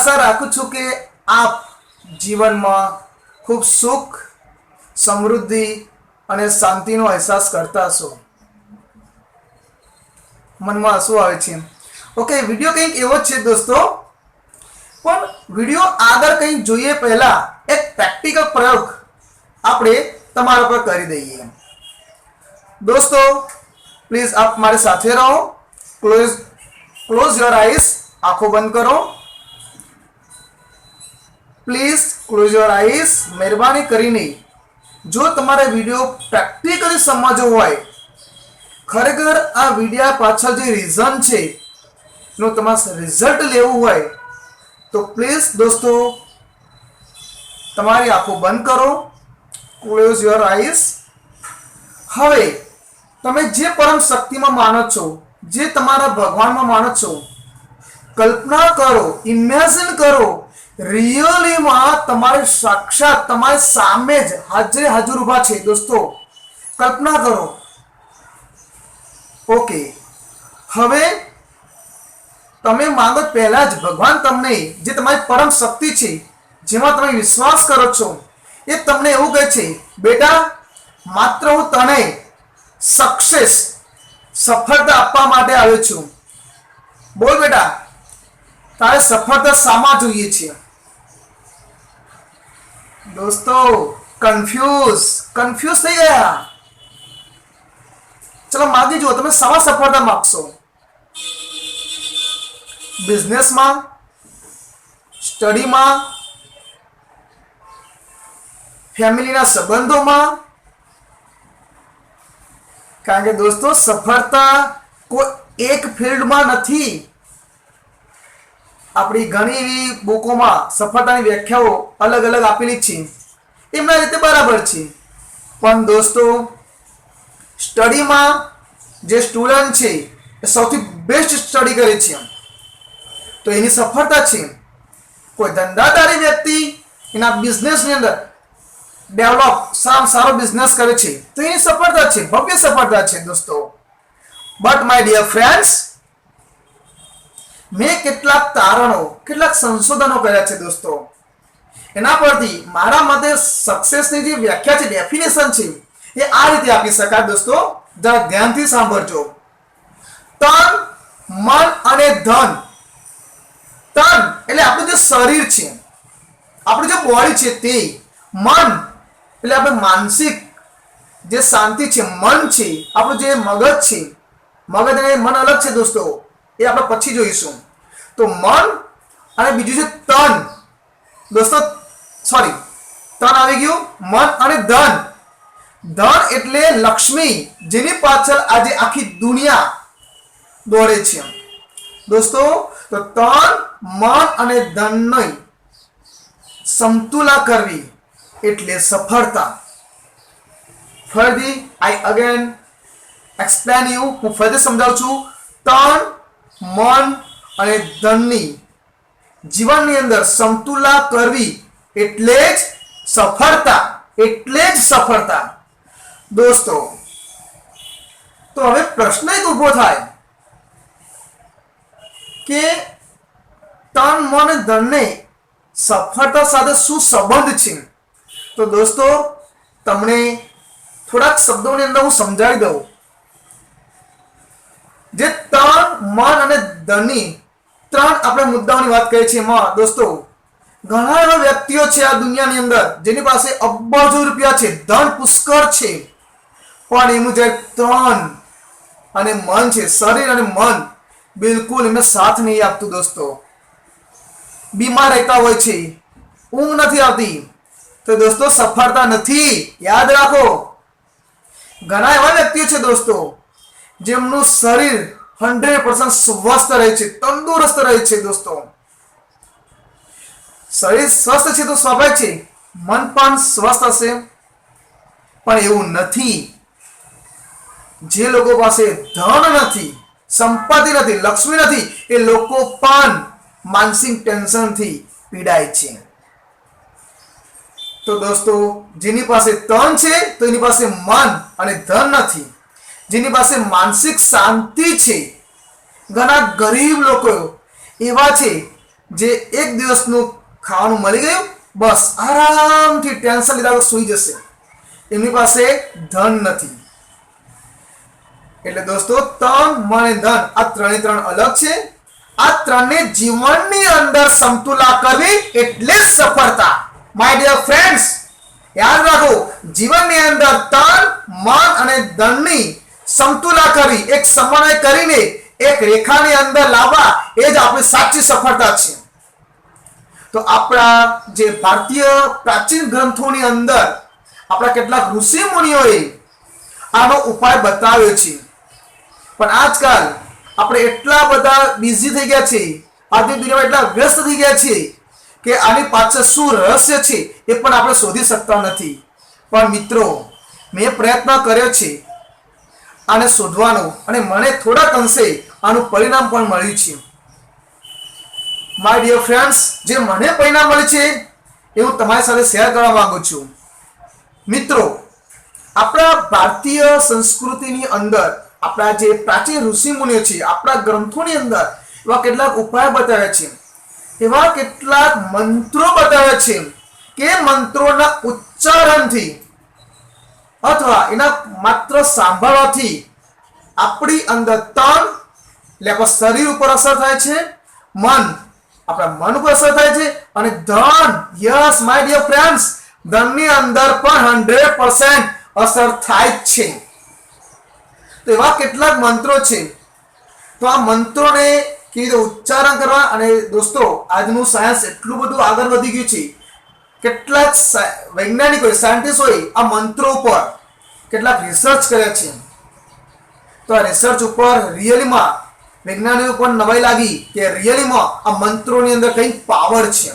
आशा राखું છું કે આપ જીવનમાં ખૂબ સુખ સમૃદ્ધિ અને શાંતિનો અહેસાસ કરતા હશો। મનમાં શું આવે છે? ઓકે, વિડિયો કંઈક એવો જ છે દોસ્તો, પણ વિડિયો આગળ કંઈક જોઈએ પહેલા એક પ્રેક્ટિકલ પ્રયોગ આપણે તમારા પર કરી દઈએ। दोस्तों प्लीज आप हमारे साथ रहो। क्लोज योर आईज, आंखों बंद करो। Please close your eyes. मेहरबानी करीने जो तमारे वीडियो प्रेक्टिकली समझो होय, खरेखर आ वीडियो पाछळ जे रीजन छे नो तमारे रिजल्ट लेवुं होय तो प्लीज दोस्तों तमारी आंखों बंद करो। Close your eyes. हवे તમે જે પરમ શક્તિમાં માનો છો, જે તમારા ભગવાનમાં માનો છો, કલ્પના કરો, ઇમેજિન કરો, રિયલીમાં તમારે સાક્ષાત તમારી સામે જ હાજરે હાજર ઊભા છે દોસ્તો। કલ્પના કરો। ઓકે, હવે તમે માંગો પહેલા જ ભગવાન તમને જે તમારી પરમ શક્તિ છે, જેમાં તમે વિશ્વાસ કરો છો, એ તમને એવું કહે છે, બેટા માત્ર હું તને सक्सेस सफलता आपवा माटे आव्यो छुं। बोल बेटा, तारे सफलता सामा जोईए छे? दोस्तों कंफ्यूज थई गया। चलो मांगी जो तमे सामा सफलता मांगशो? बिजनेस में, स्टडी में, फैमिली ना संबंधों में? कारण के दोस्तों सफलता को एक फील्ड में नहीं। अपनी घणी बुको में सफलता की व्याख्याओ अलग अलग आपेली छे, एमना रीते बराबर छे। पण दोस्तों स्टडी में जे स्टूडेंट छे सौथी बेस्ट स्टडी करे छे तो एनी सफलता छे। कोई धंधादारी व्यक्ति एना बिजनेस ની અંદર डेवलप सारो बिजनेस करे छे तो एनी सफलता छे, भव्य सफलता छे दोस्तों। बट माय डियर फ्रेंड्स, मैं કેટલાક તારણો કેટલાક સંશોધનો કર્યા છે दोस्तों। એના પરથી મારા મતે સક્સેસની જે વ્યાખ્યા છે, ડેફિનેશન છે, એ આ રીતે આપી શકાય दोस्तों। જરા ધ્યાનથી સાંભળજો। તન, મન અને ધન। તન એટલે આપણું જે શરીર છે, આપણું જે બોડી છે તે। મન એટલે આપણે માનસિક જે શાંતિ છે, મન છે, આપણું જે મગજ છે, મગજ અને મન અલગ છે દોસ્તો, એ આપણે પછી જોઈશું। તો મન અને બીજું છે તન દોસ્તો, સોરી તન આવી ગયું, મન અને ધન। ધન એટલે લક્ષ્મી, જેની પાછળ આજે આખી દુનિયા દોડે છે દોસ્તો। તો તન, મન અને ધનની સમતુલા કરવી એટલે સફળતા। ફરીથી આઈ અગેન એક્સપ્લેન યુ, હું ફરીથી સમજાવું છું। તન, મન અને ધનની જીવનની અંદર સમતુલા કરવી એટલે જ સફળતા, એટલે જ સફળતા દોસ્તો। તો હવે પ્રશ્ન એક ઊભો થાય કે તન, મન અને ધનને સફળતા સાથે શું સંબંધ છે? तो दोस्तों तमने थोड़ा शब्दों ने अंदर हूँ समझाई दઉં। जे तन, मन અને ધનની ત્રણ આપણે મુદ્દાઓની વાત કરીએ છીએ એમાં दोस्तों ઘણા એવા વ્યક્તિઓ છે આ દુનિયાની અંદર જેની પાસે અબજો રૂપિયા છે, ધન પુષ્કળ છે, પણ એનું જે તન અને મન છે, શરીર અને મન બિલકુલ એમને સાથ નહીં આપતું दोस्तों। બીમાર રહેતા હોય છે, ઊંઘ નથી આવતી, तो दोस्तों सफलता नहीं। याद रखो, घना एवा व्यक्तिओ छे दोस्तों जेमनुं शरीर 100% स्वस्थ रहे छे, तंदुरुस्त रहे छे दोस्तों। शरीर स्वस्थ छे तो स्वाभाविक छे मन पण स्वस्थ हशे, पण एवुं नथी। जे लोको पासे धन नथी, संपत्ति नथी, लक्ष्मी नथी, ए लोको पण मानसिक टेन्शन थी पीड़ाय छे। तो दोस्तों जेनी पासे तन छे तो एनी पासे मन अने धन नथी, जेनी पासे मानसिक शांति छे। घना गरीब लोको एवा छे જે એક દિવસનું ખાવાનું મળી ગયું, બસ આરામથી ટેન્શન લીધા વગર સૂઈ જશે. એમની પાસે ધન નથી. એટલે દોસ્તો તન, મન અને ધન આ ત્રણે ત્રણ અલગ છે. આ ત્રણને જીવનની અંદર સમતુલા કરવી એટલે જ સફળતા. માય ડિયર ફ્રેન્ડ્સ, યાદ રાખો, જીવનની અંદર તન, મન અને ધનની સમતુલા કરવી, એક સમન્વય કરીને એક રેખાની અંદર લાવવા, એ જ આપણી સાચી સફળતા છે. તો આપણા જે ભારતીય પ્રાચીન ગ્રંથોની અંદર આપણા કેટલાક ઋષિ મુનિઓએ આનો ઉપાય બતાવ્યો છે. પણ આજકાલ આપણે એટલા બધા બિઝી થઈ ગયા છીએ, આજની દુનિયામાં એટલા વ્યસ્ત થઈ ગયા છીએ કે આની પાછળ શું રહસ્ય છે એ પણ આપણે શોધી શકતા નથી. પણ મિત્રો, મેં પ્રયત્ન કર્યો છે આને શોધવાનો, અને મને થોડાક અંશે આનું પરિણામ પણ મળ્યું છે. માય ડિયર ફ્રેન્ડ્સ, જે મને પરિણામ મળ્યું છે એ હું તમારી સાથે શેર કરવા માંગુ છું. મિત્રો, આપણા ભારતીય સંસ્કૃતિની અંદર આપણા જે પ્રાચીન ઋષિ મુનિઓ છે, આપણા ગ્રંથોની અંદર એવા કેટલાક ઉપાય બતાવ્યા છે, એવા કેટલાક મંત્રો બતાવ્યા છે કે મંત્રોના ઉચ્ચારણથી અથવા એના માત્ર સાંભળવાથી આપણી અંદર તન એટલે આપણા શરીર ઉપર અસર થાય છે, મન આપણા મન ઉપર અસર થાય છે, અને ધન, યસ માય ડિયર ફ્રેન્ડ્સ, ધનની અંદર પણ 100% અસર થાય જ છે. તો એવા કેટલાક મંત્રો છે. તો આ મંત્રોને કેવી રીતે ઉચ્ચારણ કરવા, અને દોસ્તો આજનું સાયન્સ એટલું બધું આગળ વધી ગયું છે, કેટલાક વૈજ્ઞાનિકોએ, સાયન્ટિસ્ટોએ આ મંત્રો ઉપર કેટલાક રિસર્ચ કર્યા છે. તો આ રિસર્ચ ઉપર રિયલીમાં વૈજ્ઞાનિકો પણ નવાઈ લાગી કે રિયલીમાં આ મંત્રોની અંદર કંઈક પાવર છે.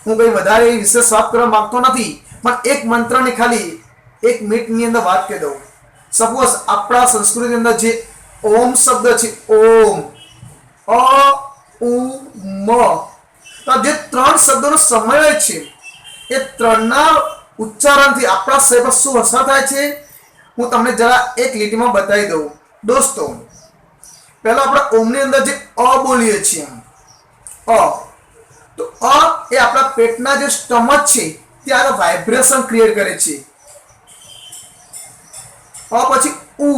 હું કંઈ વધારે વિશેષ વાત કરવા માંગતો નથી, પણ એક મંત્રની ખાલી 1 મિનિટની અંદર વાત કરી દઉં. સપોઝ આપણા સંસ્કૃતિની અંદર જે ઓમ શબ્દ છે, ઓમ, અ, ઉ, મ, તો જે 3 શબ્દોનો સમન્વય છે, એ 3ના ઉચ્ચારણથી આપણા શરીર પર શું અસર થાય છે હું તમને જરા એક લીટીમાં બતાવી દઉં. દોસ્તો, પહેલા આપણે ઓમની અંદર જે અ બોલીએ છીએ, અ, તો અ એ આપણા પેટના જે સ્ટમક છે ત્યાં વાઇબ્રેશન ક્રિએટ કરે છે. પછી ઉ,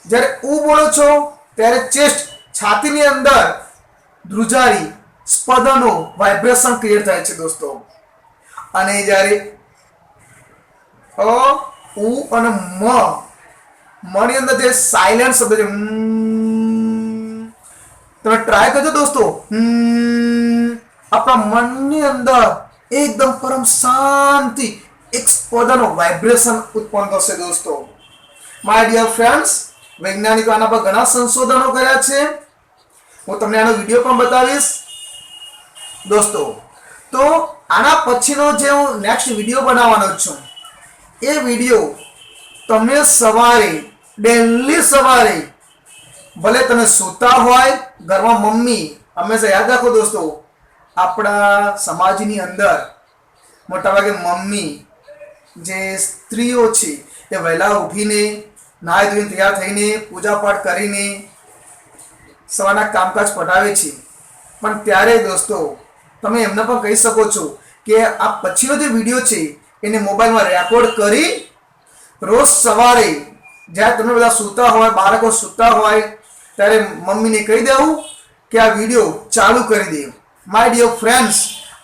જ્યારે ઉ બોલો છો ત્યારે ચેસ્ટ, છાતીની અંદર ધ્રુજારી, સ્પંદનો, વાઇબ્રેશન ક્રિએટ થાય છે દોસ્તો. અને જ્યારે અ, ઉ અને મની અંદર જે સાયલેન્ટ શબ્દ છે, તમે ટ્રાય કરજો દોસ્તો. આપણા મનની અંદર એકદમ પરમ શાંતિ, એક સ્પંદનો, વાઇબ્રેશન ઉત્પન્ન થશે દોસ્તો. માય ડિયર ફ્રેન્ડ્સ, વૈજ્ઞાનિકો આના પર ઘણા સંશોધનો કર્યા છે. હું તમને આનો વિડીયો પણ બતાવીશ દોસ્તો. તો આના પછીનો જે હું નેક્સ્ટ વિડીયો બનાવવાનો છું, એ વિડીયો તમે સવારે, ડેલી સવારે, ભલે તમે સૂતા હોય, ઘરમાં મમ્મી, હંમેશા યાદ રાખો દોસ્તો, આપણા સમાજની અંદર મોટાભાગે મમ્મી, જે સ્ત્રીઓ છે, એ વહેલા ઉઠીને નાહી ધોઈને તૈયાર થઈને પૂજા પાઠ કરીને સવારના કામકાજ પટાવે છે. પણ ત્યારે દોસ્તો તમે એમને પણ કહી શકો છો કે આ પછીનો જે વિડીયો છે એને મોબાઈલમાં રેકોર્ડ કરી રોજ સવારે જ્યારે તમે બધા સૂતા હોય, બાળકો સૂતા હોય, ત્યારે મમ્મીને કહી દેવું કે આ વિડીયો ચાલુ કરી દે. માય ડિયર ફ્રેન્ડ્સ,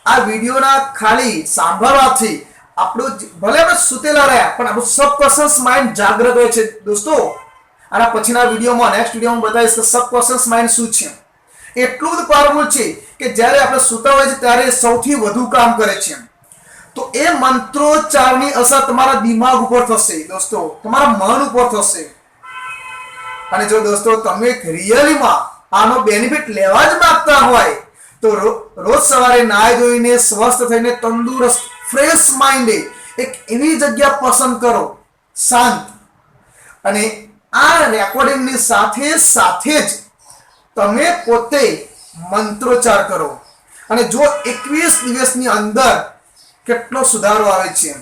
આ વિડીયોના ખાલી સાંભળવાથી આપણું ભલે આપણે સૂતેલા રહ્યા પણ આપણું સબકોન્શિયસ માઇન્ડ જાગૃત હોય છે દોસ્તો. આના પછીના વિડીયોમાં, નેક્સ્ટ વિડીયોમાં બતાવીશ કે સબકોન્શિયસ માઇન્ડ શું છે. એટલું બધું પાવરફુલ છે કે જ્યારે આપણે સૂતા હોય છે ત્યારે સૌથી વધુ કામ કરે છે. તો એ મંત્રોચ્ચારની અસર તમારા દિમાગ ઉપર થશે દોસ્તો, તમારા મન ઉપર થશે. અને જો દોસ્તો તમે રિયલીમાં આનો બેનિફિટ લેવા જ માંગતા હોય તો રોજ સવારે નાહી ધોઈને સ્વસ્થ થઈને તંદુરસ્ત, ફ્રેશ માઇન્ડે એક એવી જગ્યા પસંદ કરો શાંત, અને આ રેકોર્ડિંગની સાથે સાથે જ તમે પોતે મંત્રોચ્ચાર કરો. અને જો 21 દિવસની અંદર કેટલો સુધારો આવે છે.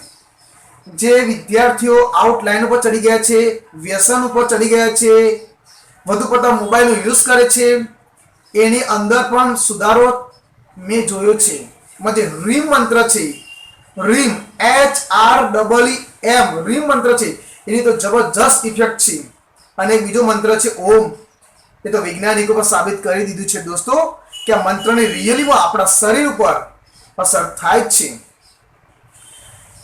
જે વિદ્યાર્થીઓ આઉટલાઈન ઉપર ચડી ગયા છે, વ્યસન ઉપર ચડી ગયા છે, વધુ પડતા મોબાઈલનો યુઝ કરે છે, એની અંદર પણ સુધારો મેં જોયો છે. એમાં જે રીમ મંત્ર છે, રીમ HREEM રીમ મંત્ર છે, એની તો જબરજસ્ત ઇફેક્ટ છે. અને એક બીજો મંત્ર છે ઓમ. એ તો વૈજ્ઞાનિકો પર સાબિત કરી દીધું છે દોસ્તો કે આ મંત્રની રિયલીમાં આપણા શરીર ઉપર અસર થાય જ છે.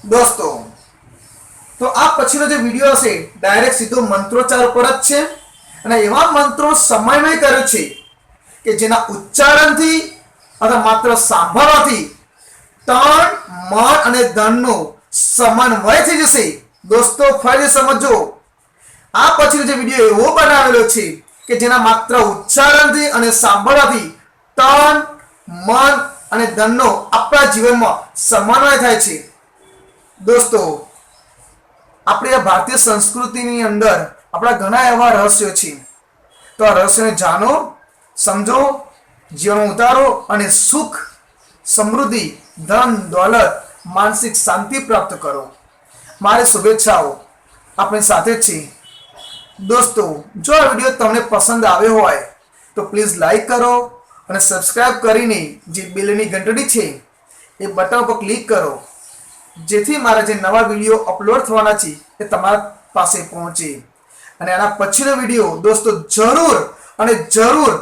દોસ્તો તો આ પછીનો જે વિડીયો હશે ડાયરેક્ટ સીધો મંત્રોચ્ચાર પર જ છે. અને એવા મંત્રો સમન્વય કર્યો છે કે જેના ઉચ્ચારણથી અથવા માત્ર સાંભળવાથી તન, મન અને ધનનો સમન્વય થઈ જશે. દોસ્તો ફરી સમજો, આ પછીનો જે વિડીયો એવો બનાવેલો છે કે જેના માત્ર ઉચ્ચારણથી અને સાંભળવાથી તન, મન અને ધનનો આપણા જીવનમાં સમન્વય થાય છે. દોસ્તો આપણી આ ભારતીય સંસ્કૃતિની અંદર આપણા ઘણા એવા રહસ્યો છે. તો આ રહસ્યોને જાણો, સમજો, જીવનમાં ઉતારો અને સુખ, સમૃદ્ધિ, ધન, દોલત, માનસિક શાંતિ પ્રાપ્ત કરો. મારી શુભેચ્છાઓ આપણી સાથે જ છે. દોસ્તો જો આ વિડીયો તમને પસંદ આવ્યો હોય તો પ્લીઝ લાઈક કરો અને સબસ્ક્રાઇબ કરીને જે બેલની ઘંટડી છે એ બટન પર ક્લિક કરો, જેથી મારા જે નવા વિડીયો અપલોડ થવાના છે એ તમારા પાસે પહોંચે. અને આના પછીનો વિડીયો દોસ્તો જરૂર અને જરૂર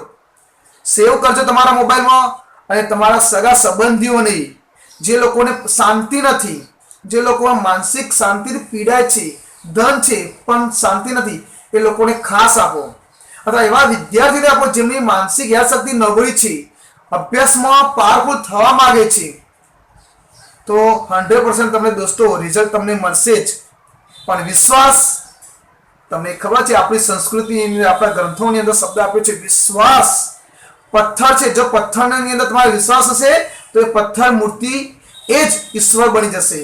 સેવ કરજો તમારા મોબાઈલમાં. અને તમારા સગા સંબંધીઓને, જે લોકોને શાંતિ નથી, જે લોકો માનસિક શાંતિથી પીડાય છે, ધન છે પણ શાંતિ નથી, એ લોકોને ખાસ આપો. અથવા એવા વિદ્યાર્થીને આપો જેમની માનસિક યાદશક્તિ નબળી છે, અભ્યાસમાં પાવરફુલ થવા માંગે છે. તો 100% તમને દોસ્તો રિઝલ્ટ તમને મળશે જ. પણ વિશ્વાસ, તમને ખબર છે આપણી સંસ્કૃતિની અંદર, આપણા ગ્રંથોની અંદર શબ્દ આપ્યો છે વિશ્વાસ પથ્થર છે. જો પથ્થરની અંદર તમારો વિશ્વાસ હશે તો એ પથ્થર મૂર્તિ એ જ ઈશ્વર બની જશે.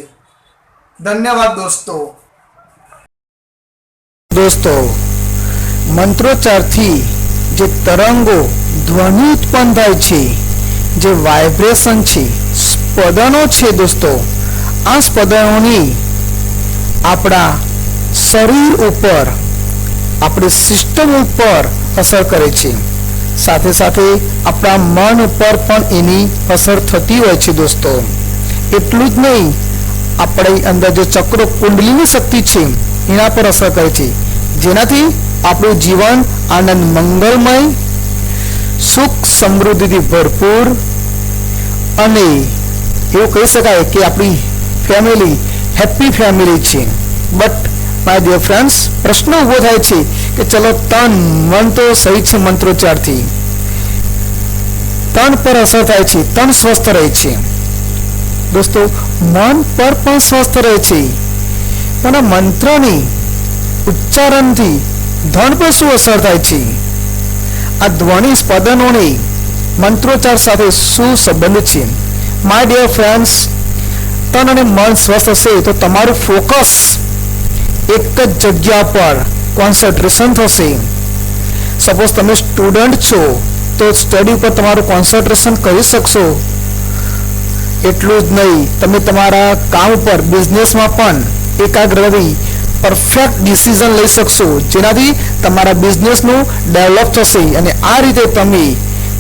ધન્યવાદ દોસ્તો. દોસ્તો મંત્રોચ્ચારથી જે તરંગો, ધ્વનિ ઉત્પન્ન થાય છે, જે વાઇબ્રેશન છે, સ્પંદનો છે દોસ્તો, આ સ્પંદનોની આપણા શરીર ઉપર, આપણી સિસ્ટમ ઉપર અસર કરે છે. સાથે સાથે આપણા મન ઉપર પણ એની અસર થતી હોય છે દોસ્તો. એટલું જ નહીં, આપણી અંદર જે ચક્રો, કુંડલીની શક્તિ છે એના પર અસર કરે છે, જેનાથી આપણું જીવન આનંદ, મંગલમય, સુખ, સમૃદ્ધિથી ભરપૂર અને એવું કહી શકાય કે આપણી ફેમિલી હેપી ફેમિલી છે. બટ માય ડિયર ફ્રેન્ડ્સ, પ્રશ્ન ઊભો થાય છે કે ચલો તન, મન તો સહી છે, મંત્રોચ્ચારથી તન પર અસર થાય છે, તન સ્વસ્થ રહે છે. દોસ્તો મન પર પણ સ્વસ્થ રહે છે, પણ આ મંત્રની ઉચ્ચારણથી ધન પર શું અસર થાય છે? આ ધ્વનિ સ્પંદનોની મંત્રોચ્ચાર સાથે શું સંબંધ છે? માય ડિયર ફ્રેન્ડ્સ, તન અને મન સ્વસ્થ હશે તો તમારું ફોકસ એક જ જગ્યા પર કોન્સન્ટ્રેશન થશે. સપોઝ તમે સ્ટુડન્ટ છો તો સ્ટડી ઉપર તમારું કોન્સન્ટ્રેશન કરી શકશો. એટલું જ નહીં, તમે તમારા કામ ઉપર, બિઝનેસમાં પણ એકાગ્ર રહી પરફેક્ટ ડિસિઝન લઈ શકશો, જેનાથી તમારા બિઝનેસનું ડેવલપ થશે. અને આ રીતે તમે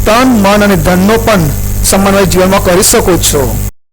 તન, મન અને ધનનો પણ સમન્વય જીવનમાં કરી શકો છો.